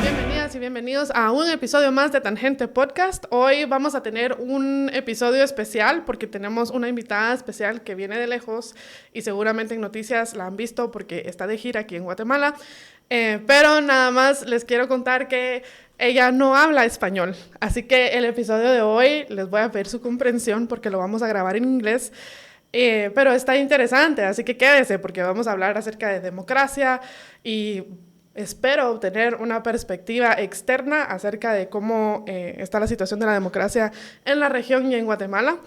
Bienvenidas y bienvenidos a un episodio más de TanGente Podcast. Hoy vamos a tener un episodio especial porque tenemos una invitada especial que viene de lejos y seguramente en noticias la han visto porque está de gira aquí en Guatemala. Pero nada más les quiero contar que ella no habla español. Así que el episodio de hoy les voy a pedir su comprensión porque lo vamos a grabar en inglés. Pero está interesante, así que quédese porque vamos a hablar acerca de democracia y espero obtener una perspectiva externa acerca de cómo está la situación de la democracia en la región y en Guatemala.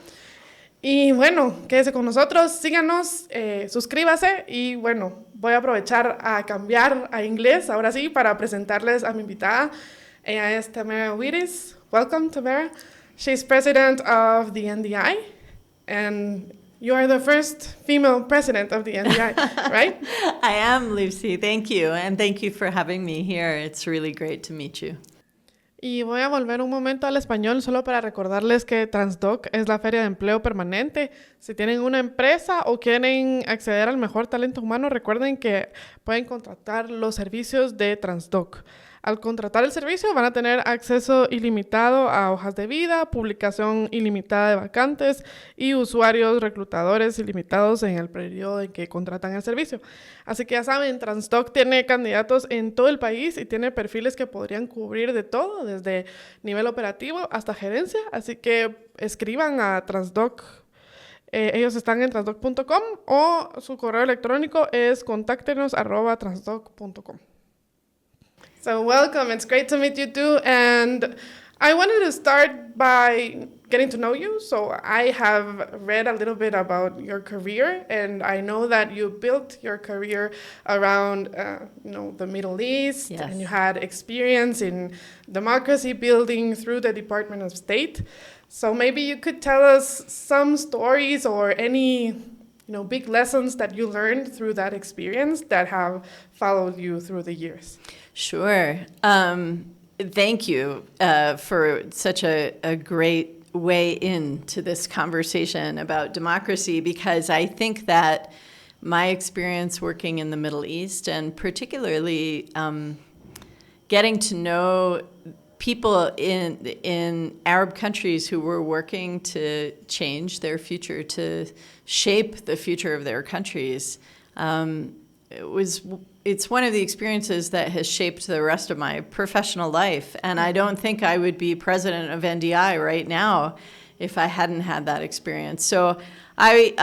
Y bueno, quédese con nosotros, síganos, suscríbase y bueno, voy a aprovechar a cambiar a inglés ahora sí para presentarles a mi invitada. Ella es Tamara Wittes. Welcome, Tamara. She's president of the NDI and you are the first female president of the NDI, right? I am, Lucy. Thank you. And thank you for having me here. It's really great to meet you. Y voy a volver un momento al español solo para recordarles que Transdoc es la feria de empleo permanente. Si tienen una empresa o quieren acceder al mejor talento humano, recuerden que pueden contratar los servicios de Transdoc. Al contratar el servicio van a tener acceso ilimitado a hojas de vida, publicación ilimitada de vacantes y usuarios reclutadores ilimitados en el periodo en que contratan el servicio. Así que ya saben, Transdoc tiene candidatos en todo el país y tiene perfiles que podrían cubrir de todo, desde nivel operativo hasta gerencia. Así que escriban a Transdoc. Ellos están en transdoc.com o su correo electrónico es contáctenos@transdoc.com. So welcome, it's great to meet you too, and I wanted to start by getting to know you. So I have read a little bit about your career, and I know that you built your career around, the Middle East, Yes. and you had experience in democracy building through the Department of State. So maybe you could tell us some stories or any big lessons that you learned through that experience that have followed you through the years. Sure. Thank you for such a great way into this conversation about democracy, because I think that my experience working in the Middle East, and particularly getting to know people in Arab countries who were working to change their future, to shape the future of their countries, it's one of the experiences that has shaped the rest of my professional life. And I don't think I would be president of NDI right now if I hadn't had that experience. So I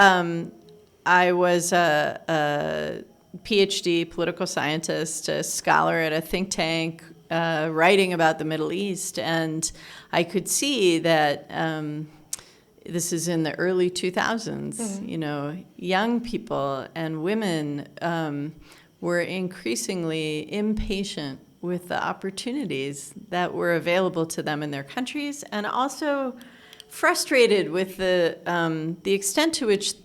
was a PhD political scientist, a scholar at a think tank, writing about the Middle East. And I could see that this is in the early 2000s, mm-hmm. Young people and women were increasingly impatient with the opportunities that were available to them in their countries, and also frustrated with the extent to which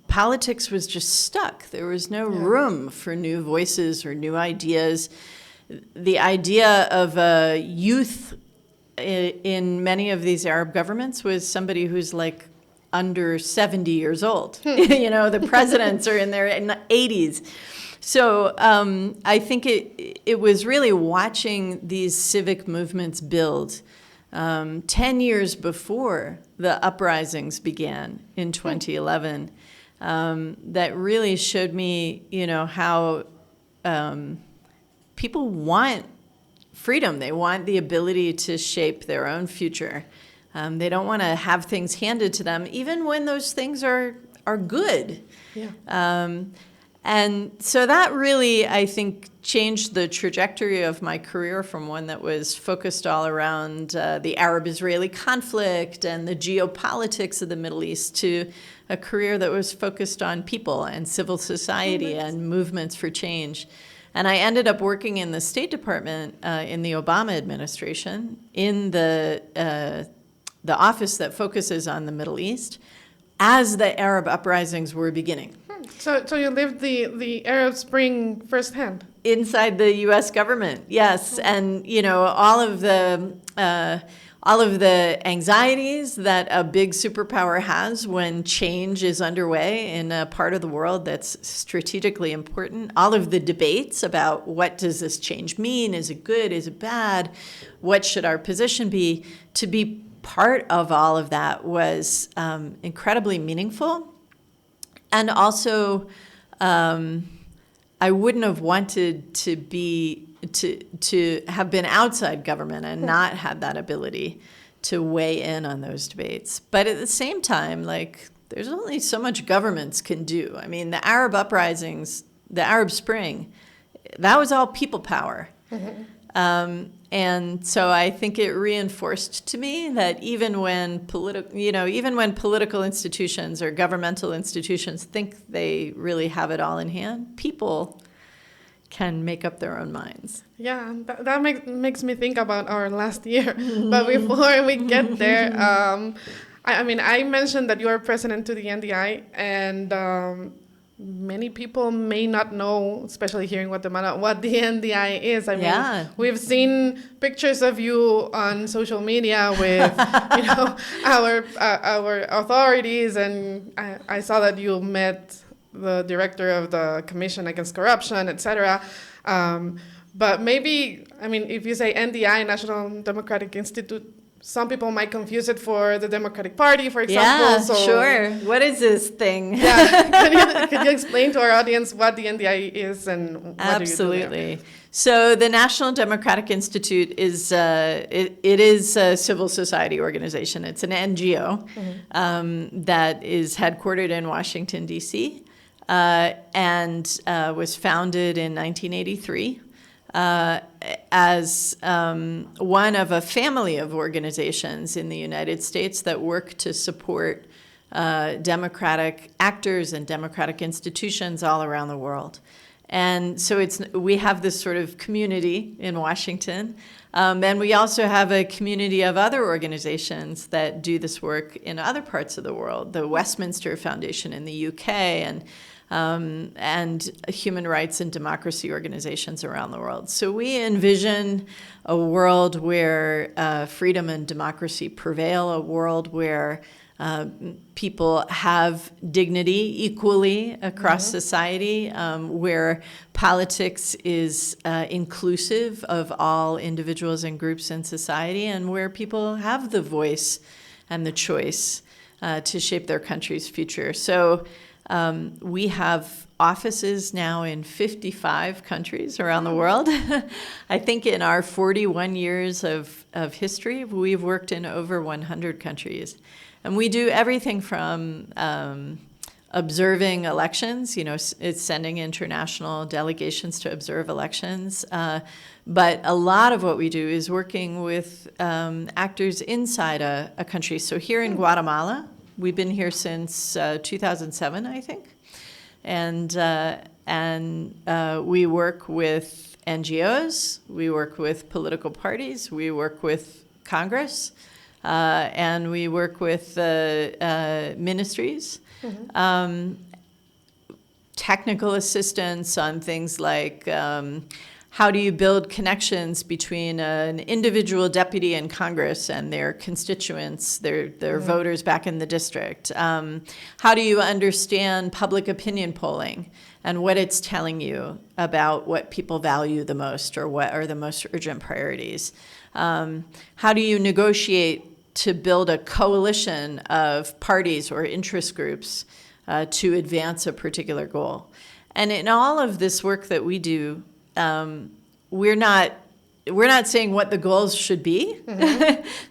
politics was just stuck. There was no room for new voices or new ideas. The idea of a youth in many of these Arab governments was somebody who's like under 70 years old. The presidents are in their 80s. So I think it was really watching these civic movements build 10 years before the uprisings began in 2011 that really showed me, how people want freedom. They want the ability to shape their own future. They don't want to have things handed to them, even when those things are good. Yeah. And so that really, I think, changed the trajectory of my career from one that was focused all around the Arab-Israeli conflict and the geopolitics of the Middle East to a career that was focused on people and civil society and movements for change. And I ended up working in the State Department in the Obama administration in the office that focuses on the Middle East as the Arab uprisings were beginning. So you lived the Arab Spring firsthand? Inside the U.S. government, yes. And, all of the all of the anxieties that a big superpower has when change is underway in a part of the world that's strategically important, all of the debates about what does this change mean, is it good, is it bad, what should our position be, to be part of all of that was incredibly meaningful. And also, I wouldn't have wanted to have been outside government and not had that ability to weigh in on those debates. But at the same time, like, there's only so much governments can do. I mean, the Arab uprisings, the Arab Spring, that was all people power. And so I think it reinforced to me that even when political institutions or governmental institutions think they really have it all in hand, people can make up their own minds. Yeah, that makes me think about our last year. But before we get there, I mentioned that you are president to the NDI, and many people may not know, especially here in Guatemala, what the NDI is. I mean, we've seen pictures of you on social media with, our authorities, and I saw that you met the director of the Commission Against Corruption, etc. But maybe, if you say NDI, National Democratic Institute, some people might confuse it for the Democratic Party, for example. Yeah, sure. What is this thing? Yeah, can you explain to our audience what the NDI is and what Absolutely. do you do there? So the National Democratic Institute is it is a civil society organization. It's an NGO that is headquartered in Washington, D.C., and was founded in 1983 as one of a family of organizations in the United States that work to support democratic actors and democratic institutions all around the world. And so we have this sort of community in Washington, and we also have a community of other organizations that do this work in other parts of the world, the Westminster Foundation in the UK, and human rights and democracy organizations around the world. So we envision a world where freedom and democracy prevail, a world where people have dignity equally across society, where politics is inclusive of all individuals and groups in society, and where people have the voice and the choice to shape their country's future. So we have offices now in 55 countries around the world. I think in our 41 years of history, we've worked in over 100 countries. And we do everything from observing elections, it's sending international delegations to observe elections. But a lot of what we do is working with actors inside a country. So here in Guatemala, we've been here since 2007, I think. And we work with NGOs, we work with political parties, we work with Congress, and we work with ministries, technical assistance on things like how do you build connections between an individual deputy in Congress and their constituents, their voters back in the district? How do you understand public opinion polling and what it's telling you about what people value the most or what are the most urgent priorities? How do you negotiate to build a coalition of parties or interest groups to advance a particular goal? And in all of this work that we do, we're not saying what the goals should be.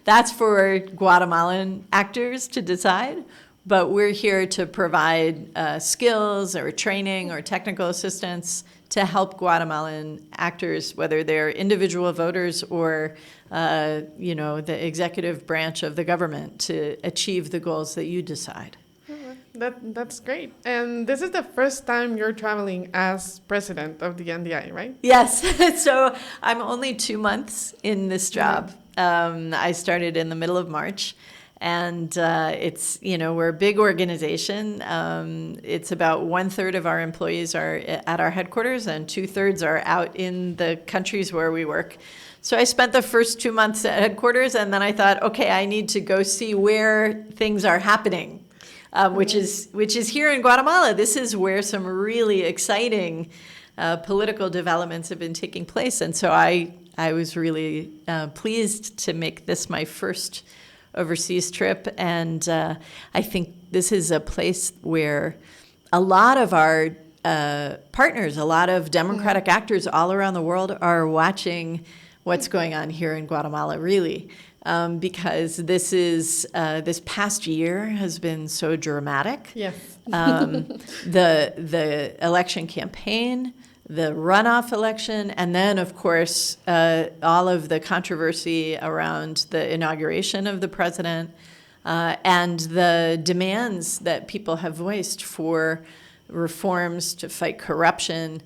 That's for Guatemalan actors to decide. But we're here to provide skills or training or technical assistance to help Guatemalan actors, whether they're individual voters or the executive branch of the government, to achieve the goals that you decide. That's great. And this is the first time you're traveling as president of the NDI, right? Yes. So I'm only 2 months in this job. I started in the middle of March. And it's, we're a big organization. It's about 1/3 of our employees are at our headquarters and 2/3 are out in the countries where we work. So I spent the first 2 months at headquarters, and then I thought, okay, I need to go see where things are happening, which is here in Guatemala. This is where some really exciting political developments have been taking place. And so I was really pleased to make this my first overseas trip. And I think this is a place where a lot of our partners, a lot of democratic actors all around the world are watching what's going on here in Guatemala, really. Because this past year has been so dramatic. Yes. The election campaign, the runoff election, and then, of course, all of the controversy around the inauguration of the president, and the demands that people have voiced for reforms to fight corruption,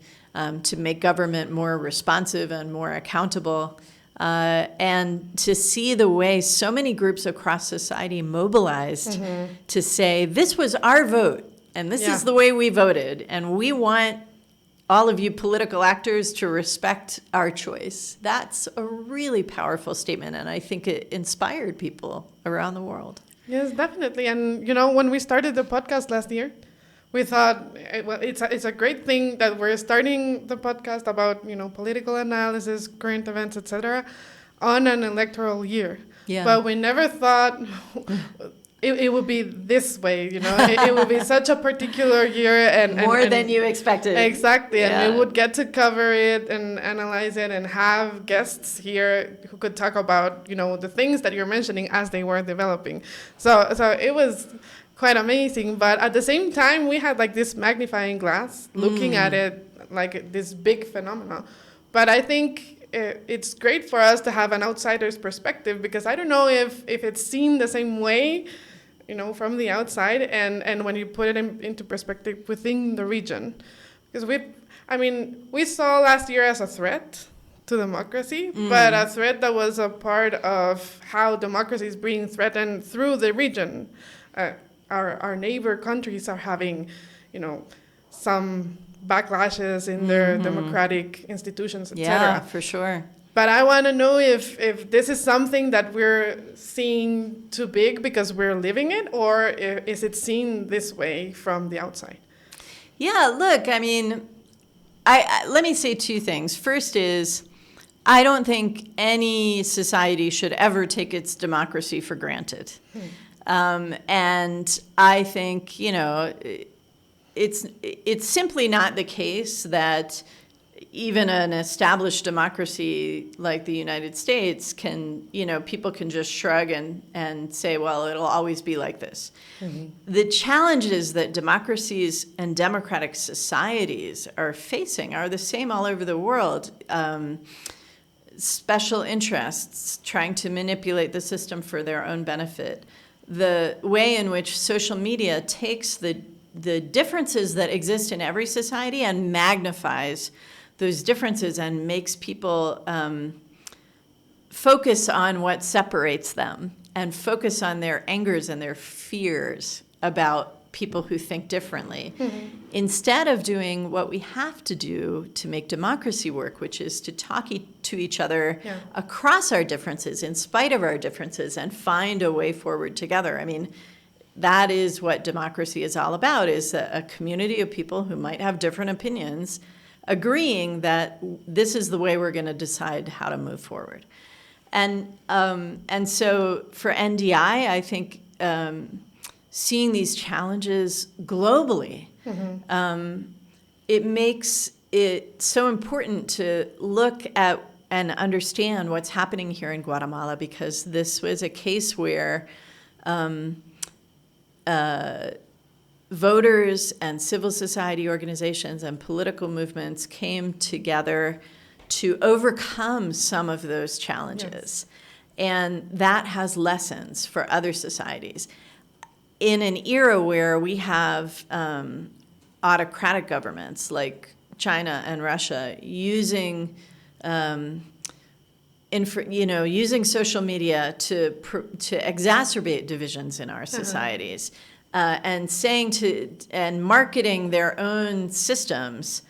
to make government more responsive and more accountable. And to see the way so many groups across society mobilized to say, this was our vote, and this is the way we voted, and we want all of you political actors to respect our choice. That's a really powerful statement, and I think it inspired people around the world. Yes, definitely. And, when we started the podcast last year, we thought, well, it's a great thing that we're starting the podcast about, political analysis, current events, etc., on an electoral year. Yeah. But we never thought it would be this way, it would be such a particular year. And More than you expected. Exactly. Yeah. And we would get to cover it and analyze it and have guests here who could talk about, the things that you're mentioning as they were developing. So it was quite amazing. But at the same time, we had like this magnifying glass looking at it like this big phenomenon. But I think it's great for us to have an outsider's perspective, because I don't know if it's seen the same way, from the outside, and when you put it into perspective within the region. Because we saw last year as a threat to democracy, but a threat that was a part of how democracy is being threatened through the region. Our neighbor countries are having, some backlashes in their democratic institutions, etc. Yeah, for sure. But I want to know if this is something that we're seeing too big because we're living it, or is it seen this way from the outside? Yeah, look, let me say two things. First is, I don't think any society should ever take its democracy for granted. And I think, it's simply not the case that even an established democracy like the United States can, people can just shrug and say, well, it'll always be like this. The challenges that democracies and democratic societies are facing are the same all over the world. Special interests trying to manipulate the system for their own benefit. The way in which social media takes the differences that exist in every society and magnifies those differences and makes people focus on what separates them and focus on their angers and their fears about people who think differently, instead of doing what we have to do to make democracy work, which is to talk to each other across our differences, in spite of our differences, and find a way forward together. That is what democracy is all about, is a community of people who might have different opinions agreeing that this is the way we're going to decide how to move forward. And so for NDI, I think seeing these challenges globally, it makes it so important to look at and understand what's happening here in Guatemala, because this was a case where voters and civil society organizations and political movements came together to overcome some of those challenges. And that has lessons for other societies. In an era where we have autocratic governments like China and Russia using using social media to exacerbate divisions in our societies, and marketing their own systems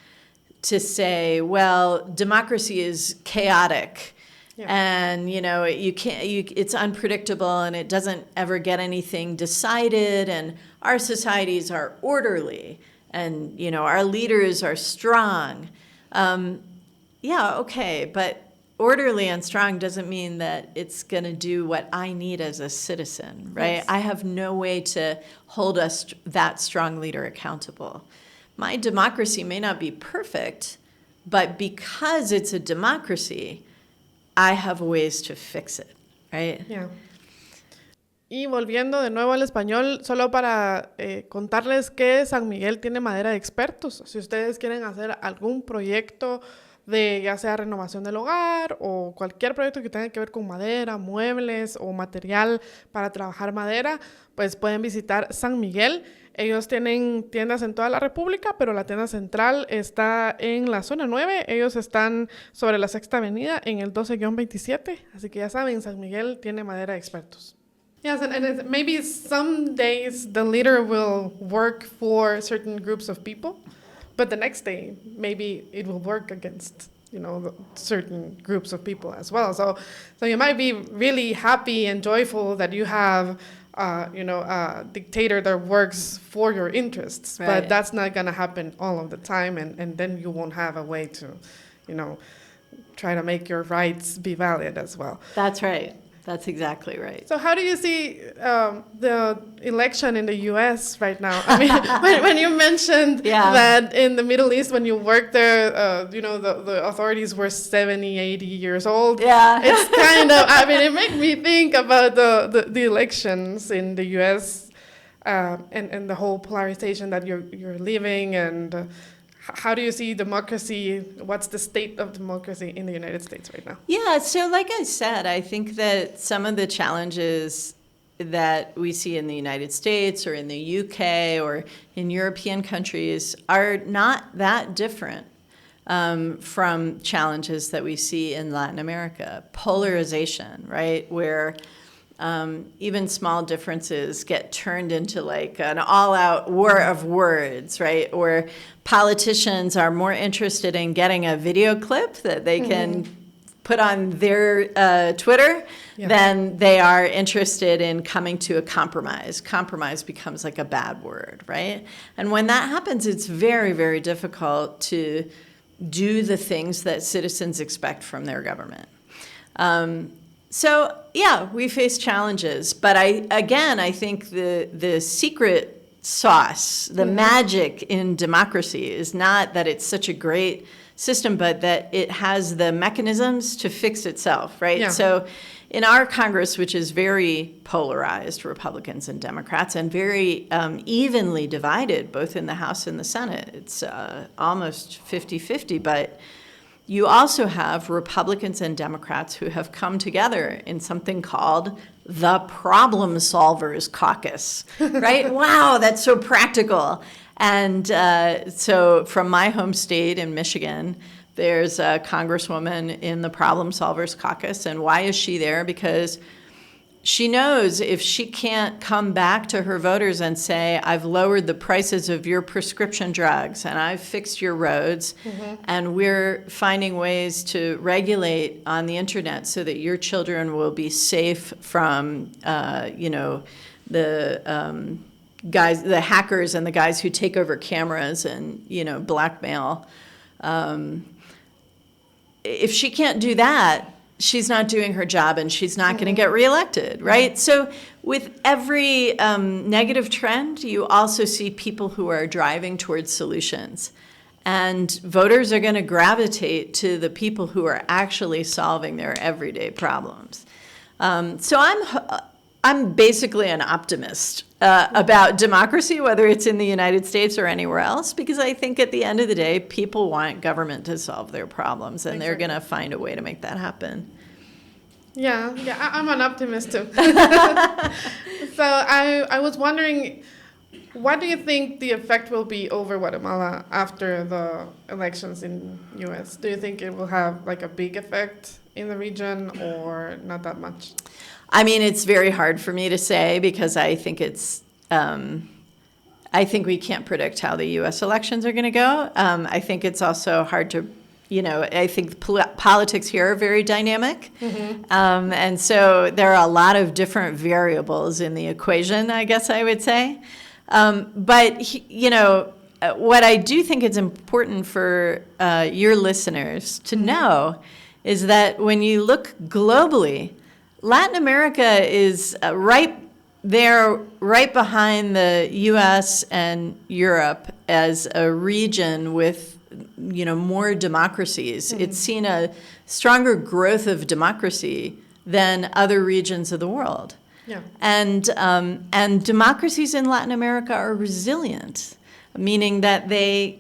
to say, well, democracy is chaotic. Yeah. And, it's unpredictable and it doesn't ever get anything decided. And our societies are orderly and, our leaders are strong. Okay, but orderly and strong doesn't mean that it's going to do what I need as a citizen, right? Yes. I have no way to hold that strong leader accountable. My democracy may not be perfect, but because it's a democracy, I have ways to fix it, right? Yeah. Y volviendo de nuevo al español, solo para contarles que San Miguel tiene madera de expertos. Si ustedes quieren hacer algún proyecto de ya sea renovación del hogar o cualquier proyecto que tenga que ver con madera, muebles o material para trabajar madera, pues pueden visitar San Miguel. Ellos tienen tiendas en toda la República, pero la tienda central está en la zona 9. Ellos están sobre la Sexta Avenida en el 12-27. Así que ya saben, San Miguel tiene madera de expertos. Yes, and maybe some days the leader will work for certain groups of people, but the next day maybe it will work against, certain groups of people as well. So you might be really happy and joyful that you have a dictator that works for your interests, right. But that's not going to happen all of the time, and then you won't have a way to, try to make your rights be valid as well. That's right. That's exactly right. So how do you see the election in the U.S. right now? I mean, when you mentioned that in the Middle East, when you worked there, the authorities were 70, 80 years old. Yeah. It's kind of, it makes me think about the elections in the U.S. And the whole polarization that you're living, and how do you see democracy? What's the state of democracy in the United States right now? Yeah, so like I said, I think that some of the challenges that we see in the United States or in the UK or in European countries are not that different from challenges that we see in Latin America. Polarization, right, where even small differences get turned into like an all-out war of words, right? Or politicians are more interested in getting a video clip that they can put on their Twitter than they are interested in coming to a compromise. Compromise becomes like a bad word, right? And when that happens, it's very, very difficult to do the things that citizens expect from their government. So, we face challenges, but I think the secret sauce, the magic in democracy is not that it's such a great system, but that it has the mechanisms to fix itself, right? Yeah. So in our Congress, which is very polarized, Republicans and Democrats, and very evenly divided, both in the House and the Senate, it's almost 50-50, but you also have Republicans and Democrats who have come together in something called the Problem Solvers Caucus, right? Wow, that's so practical. And so from my home state in Michigan, there's a congresswoman in the Problem Solvers Caucus. And why is she there? Because she knows if she can't come back to her voters and say, I've lowered the prices of your prescription drugs and I've fixed your roads, and we're finding ways to regulate on the internet so that your children will be safe from, the guys, the hackers and the guys who take over cameras and, blackmail. If she can't do that, she's not doing her job and she's not going to get reelected, right? So with every negative trend, you also see people who are driving towards solutions. And voters are going to gravitate to the people who are actually solving their everyday problems. So I'm basically an optimist about democracy, whether it's in the United States or anywhere else, because I think at the end of the day, people want government to solve their problems, and they're going to find a way to make that happen. Yeah, I'm an optimist too. So I was wondering, What do you think the effect will be over Guatemala after the elections in U.S.? Do you think it will have like a big effect in the region or not that much? I mean, it's very hard for me to say because I think I think we can't predict how the U.S. elections are going to go. I think it's also hard to, I think politics here are very dynamic. And so there are a lot of different variables in the equation, I guess I would say. But, what I do think is important for your listeners to know is that when you look globally, Latin America is right behind the U.S. and Europe as a region with, more democracies. It's seen a stronger growth of democracy than other regions of the world. Yeah. And democracies in Latin America are resilient, meaning that they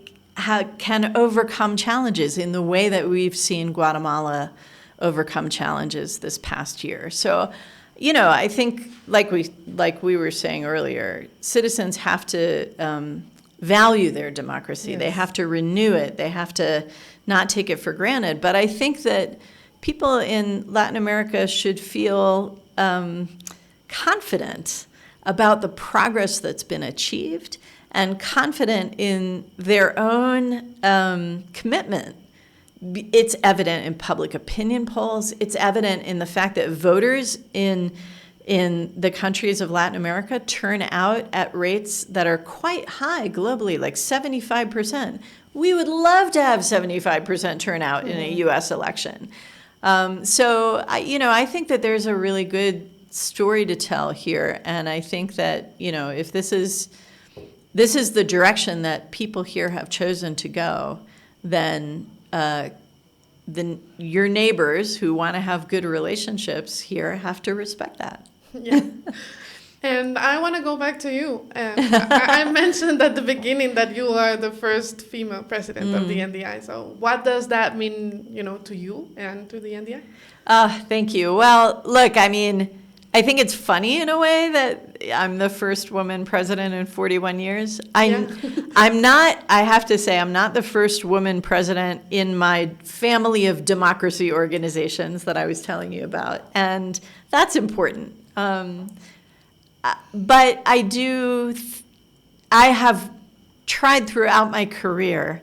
can overcome challenges in the way that we've seen Guatemala overcome challenges this past year. So, I think like we were saying earlier, citizens have to value their democracy. Yes. They have to renew it. They have to not take it for granted. But I think that people in Latin America should feel confident about the progress that's been achieved and confident in their own commitment. It's evident in public opinion polls. It's evident in the fact that voters in the countries of Latin America turn out at rates that are quite high globally, like 75%. We would love to have 75% turnout in a U.S. election. So I think that there's a really good story to tell here, and I think that if this is the direction that people here have chosen to go, then your neighbors who want to have good relationships here have to respect that. Yeah. And I want to go back to you. I mentioned at the beginning that you are the first female president of the NDI. So what does that mean, to you and to the NDI? Thank you. Well, look, I mean, I think it's funny in a way that I'm the first woman president in 41 years. I'm not, I have to say, I'm not the first woman president in my family of democracy organizations that I was telling you about. And that's important. But I have tried throughout my career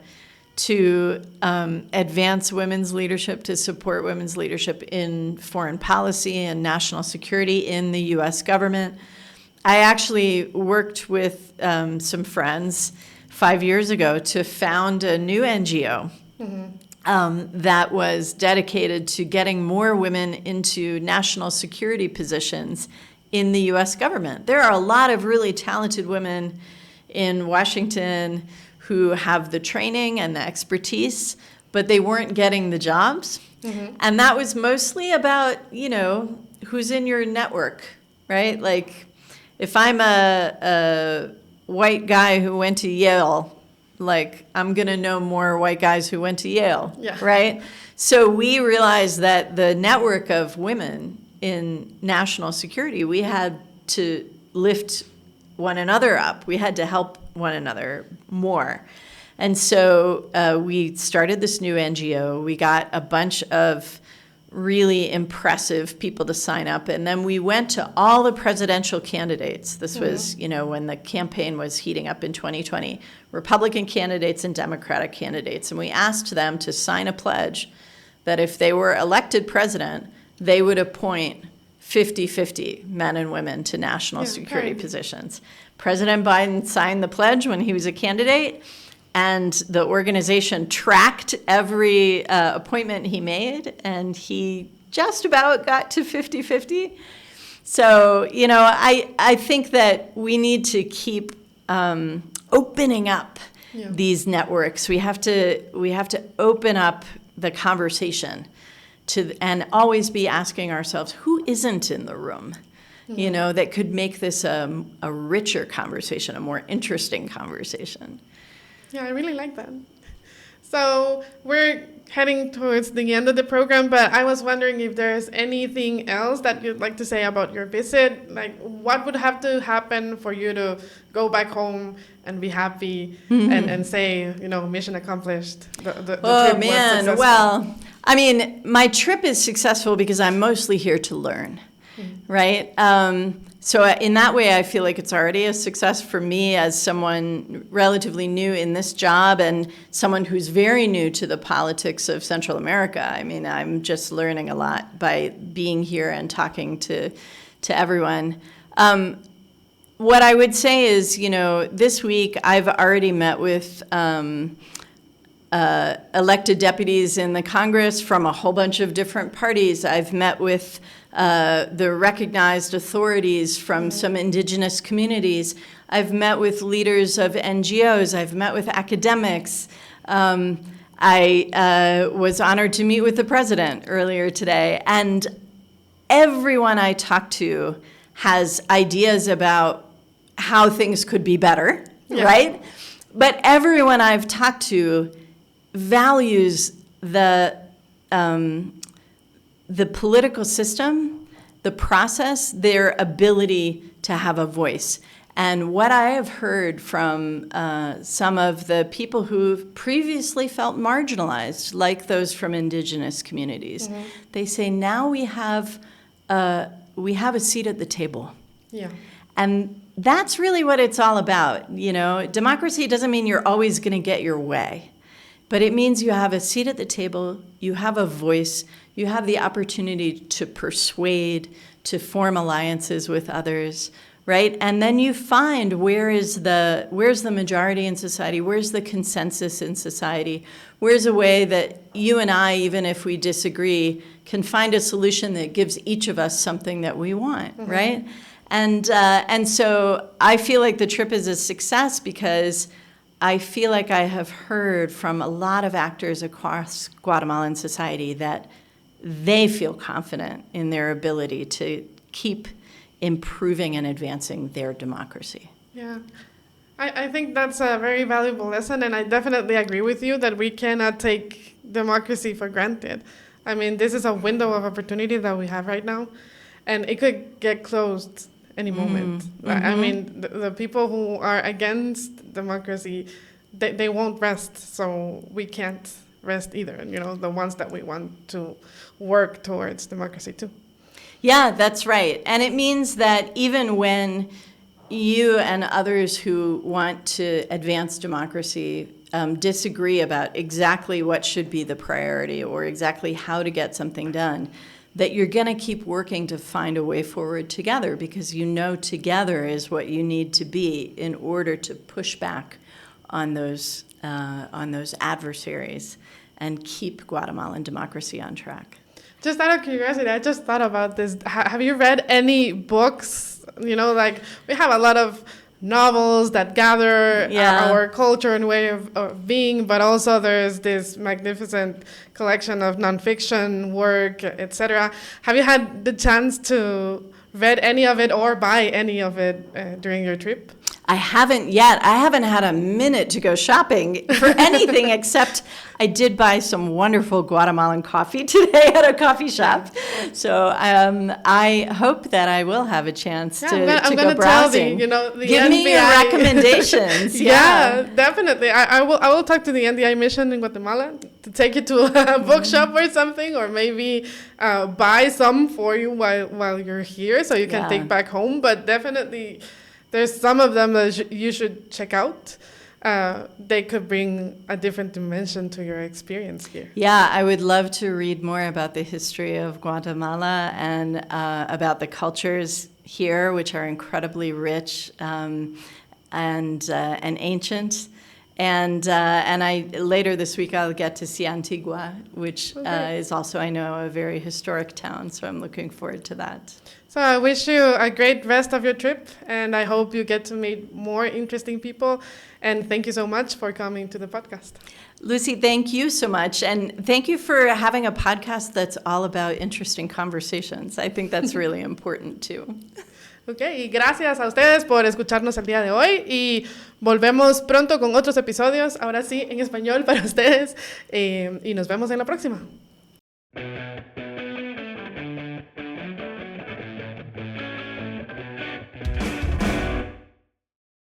to advance women's leadership, to support women's leadership in foreign policy and national security in the U.S. government. I actually worked with some friends 5 years ago to found a new NGO that was dedicated to getting more women into national security positions in the U.S. government. There are a lot of really talented women in Washington who have the training and the expertise, but they weren't getting the jobs. And that was mostly about, who's in your network, right? Like, if I'm a white guy who went to Yale, like, I'm going to know more white guys who went to Yale, right? So we realized that the network of women in national security, we had to lift one another up. We had to help one another more. And so we started this new NGO. We got a bunch of really impressive people to sign up. And then we went to all the presidential candidates. This was, when the campaign was heating up in 2020, Republican candidates and Democratic candidates. And we asked them to sign a pledge that if they were elected president, they would appoint 50-50 men and women to national security positions. President Biden signed the pledge when he was a candidate, and the organization tracked every appointment he made, and he just about got to 50-50. So, I think that we need to keep opening up these networks. We have to open up the conversation and always be asking ourselves, who isn't in the room? That could make this a richer conversation, a more interesting conversation. Yeah, I really like that. So we're heading towards the end of the program, but I was wondering if there's anything else that you'd like to say about your visit. Like, what would have to happen for you to go back home and be happy and say, mission accomplished? The trip was successful. Well, I mean, my trip is successful because I'm mostly here to learn, right? So in that way, I feel like it's already a success for me as someone relatively new in this job and someone who's very new to the politics of Central America. I mean, I'm just learning a lot by being here and talking to everyone. What I would say is, this week I've already met with elected deputies in the Congress from a whole bunch of different parties. I've met with the recognized authorities from some indigenous communities. I've met with leaders of NGOs. I've met with academics. I was honored to meet with the president earlier today. And everyone I talked to has ideas about how things could be better, right? But everyone I've talked to values the political system, the process, their ability to have a voice. And what I have heard from some of the people who previously felt marginalized, like those from indigenous communities, they say now we have a seat at the table. Yeah. And that's really what it's all about. Democracy doesn't mean you're always going to get your way. But it means you have a seat at the table, you have a voice, you have the opportunity to persuade, to form alliances with others, right? And then you find where's the majority in society, where's the consensus in society, where's a way that you and I, even if we disagree, can find a solution that gives each of us something that we want, right? And so I feel like the trip is a success because I feel like I have heard from a lot of actors across Guatemalan society that they feel confident in their ability to keep improving and advancing their democracy. Yeah, I think that's a very valuable lesson, and I definitely agree with you that we cannot take democracy for granted. I mean, this is a window of opportunity that we have right now, and it could get closed any moment. I mean, the people who are against democracy, they won't rest, so we can't rest either. The ones that we want to work towards democracy too. Yeah, that's right. And it means that even when you and others who want to advance democracy disagree about exactly what should be the priority or exactly how to get something done, that you're going to keep working to find a way forward together because together is what you need to be in order to push back on those adversaries and keep Guatemalan democracy on track. Just out of curiosity, I just thought about this. Have you read any books? Like we have a lot of novels that gather our culture and way of being, but also there's this magnificent collection of nonfiction work, etc. Have you had the chance to read any of it or buy any of it during your trip? I haven't yet. I haven't had a minute to go shopping for anything except I did buy some wonderful Guatemalan coffee today at a coffee shop. So I hope that I will have a chance to go browsing. The Give NDI. Me your recommendations. Yeah, definitely. I will talk to the NDI mission in Guatemala to take you to a bookshop or something, or maybe buy some for you while you're here so you can take back home. But definitely, there's some of them that you should check out. They could bring a different dimension to your experience here. Yeah, I would love to read more about the history of Guatemala and about the cultures here, which are incredibly rich and ancient. And I later this week I'll get to see Antigua, which is also, I know, a very historic town. So I'm looking forward to that. So I wish you a great rest of your trip, and I hope you get to meet more interesting people. And thank you so much for coming to the podcast. Lucy, thank you so much. And thank you for having a podcast that's all about interesting conversations. I think that's really important too. Ok, y gracias a ustedes por escucharnos el día de hoy y volvemos pronto con otros episodios, ahora sí en español para ustedes, y nos vemos en la próxima.